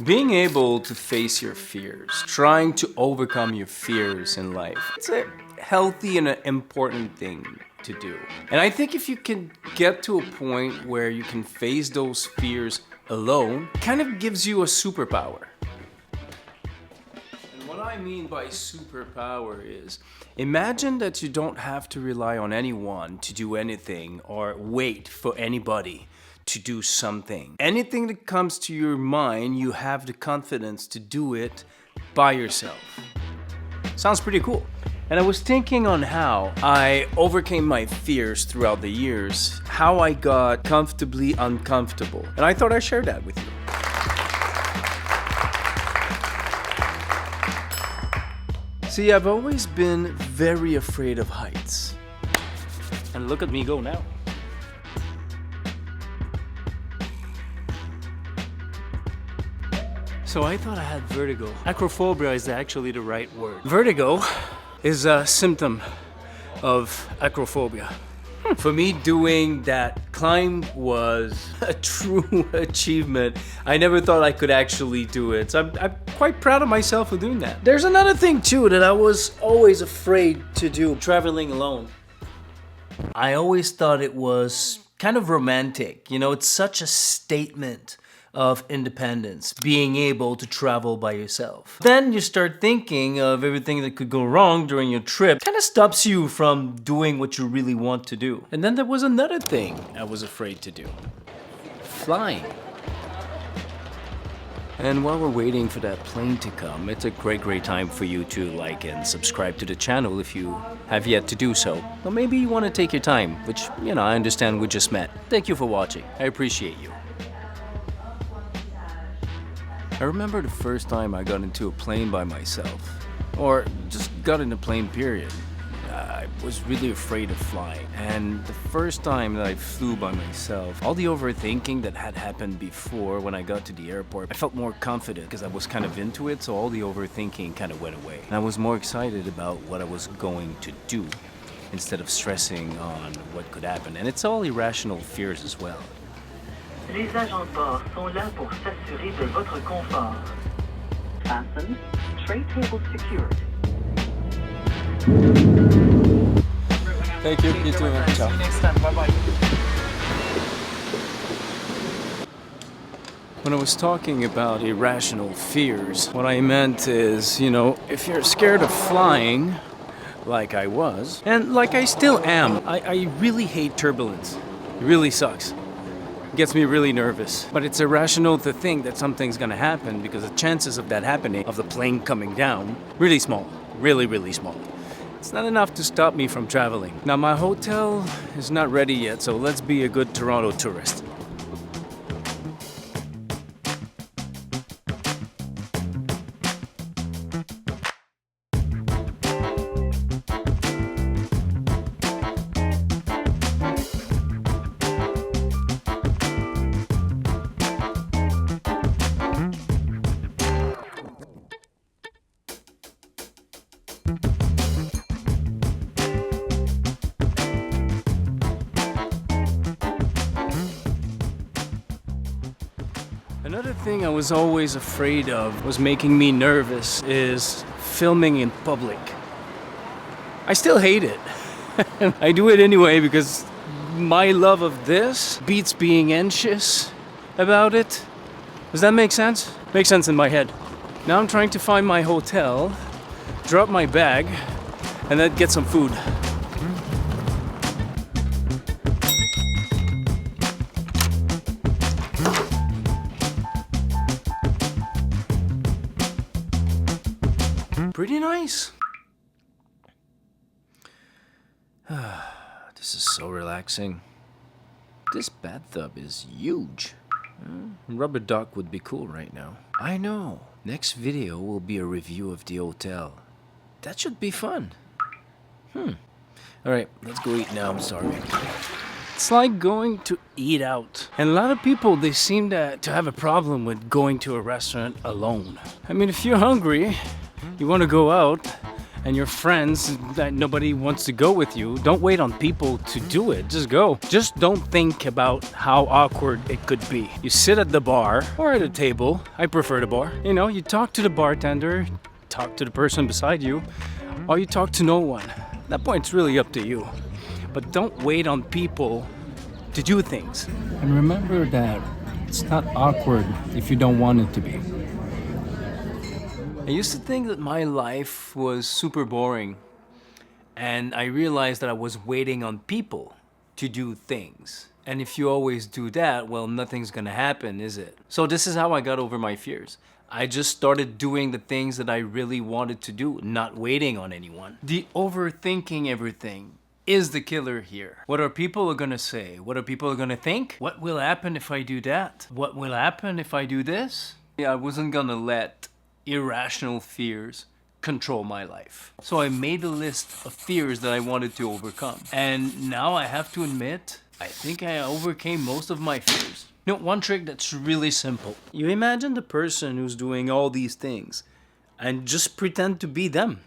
Being able to face your fears, trying to overcome your fears in life, it's a healthy and an important thing to do. And I think if you can get to a point where you can face those fears alone, it kind of gives you a superpower. And what I mean by superpower is, imagine that you don't have to rely on anyone to do anything or wait for anybody to do something. Anything that comes to your mind, you have the confidence to do it by yourself. Sounds pretty cool. And I was thinking on how I overcame my fears throughout the years, how I got comfortably uncomfortable. And I thought I'd share that with you. See, I've always been very afraid of heights. And look at me go now. So I thought I had vertigo. Acrophobia is actually the right word. Vertigo is a symptom of acrophobia. For me, doing that climb was a true achievement. I never thought I could actually do it. So I'm quite proud of myself for doing that. There's another thing too that I was always afraid to do, traveling alone. I always thought it was kind of romantic. You know, it's such a statement of independence, being able to travel by yourself. Then you start thinking of everything that could go wrong during your trip. Kind of stops you from doing what you really want to do. And then there was another thing I was afraid to do. Flying. And while we're waiting for that plane to come, it's a great time for you to like and subscribe to the channel if you have yet to do so. Or maybe you want to take your time, which, you know, I understand we just met. Thank you for watching. I appreciate you. I remember the first time I got into a plane by myself, or just got in a plane period. I was really afraid of flying, and the first time that I flew by myself, all the overthinking that had happened before when I got to the airport, I felt more confident because I was kind of into it, so all the overthinking kind of went away. And I was more excited about what I was going to do instead of stressing on what could happen. And it's all irrational fears as well. Les agents de bord sont là pour s'assurer de votre confort. Fasten. Tray table secured. Thank you. You too, man. Ciao. See you next time. Bye-bye. When I was talking about irrational fears, what I meant is, you know, if you're scared of flying, like I was, and like I still am, I really hate turbulence. It really sucks. Gets me really nervous. But it's irrational to think that something's gonna happen because the chances of that happening, of the plane coming down, really small. Really small. It's not enough to stop me from traveling. Now my hotel is not ready yet, so let's be a good Toronto tourist. Another thing I was always afraid of was making me nervous is filming in public. I still hate it. I do it anyway because my love of this beats being anxious about it. Does that make sense? Makes sense in my head. Now I'm trying to find my hotel, drop my bag, and then get some food. Pretty nice. This is so relaxing. This bathtub is huge. Rubber duck would be cool right now. I know. Next video will be a review of the hotel. That should be fun. Alright, let's go eat now. I'm sorry. It's like going to eat out. And a lot of people, they seem to have a problem with going to a restaurant alone. I mean, if you're hungry, you want to go out, and your friends that nobody wants to go with you, don't wait on people to do it. Just go. Just don't think about how awkward it could be. You sit at the bar or at a table. I prefer the bar. You know, you talk to the bartender, talk to the person beside you, or you talk to no one. At that point, it's really up to you. But don't wait on people to do things. And remember that it's not awkward if you don't want it to be. I used to think that my life was super boring, and I realized that I was waiting on people to do things. And if you always do that, well, nothing's gonna happen, is it? So this is how I got over my fears. I just started doing the things that I really wanted to do, not waiting on anyone. The overthinking everything is the killer here. What are people gonna say? What are people gonna think? What will happen if I do that? What will happen if I do this? I wasn't gonna let irrational fears control my life. So I made a list of fears that I wanted to overcome. And now I have to admit, I think I overcame most of my fears. You know, one trick that's really simple. You imagine the person who's doing all these things and just pretend to be them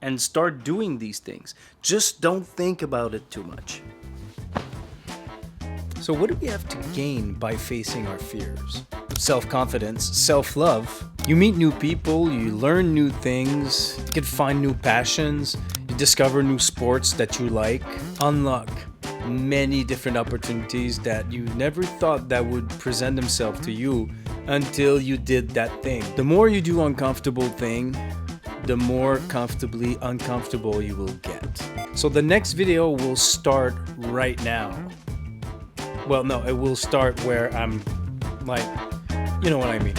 and start doing these things. Just don't think about it too much. So what do we have to gain by facing our fears? Self-confidence, self-love. You meet new people, you learn new things, you can find new passions, you discover new sports that you like, unlock many different opportunities that you never thought that would present themselves to you until you did that thing. The more you do uncomfortable thing, the more comfortably uncomfortable you will get. So the next video will start right now. Well, no, it will start where I'm like, you know what I mean.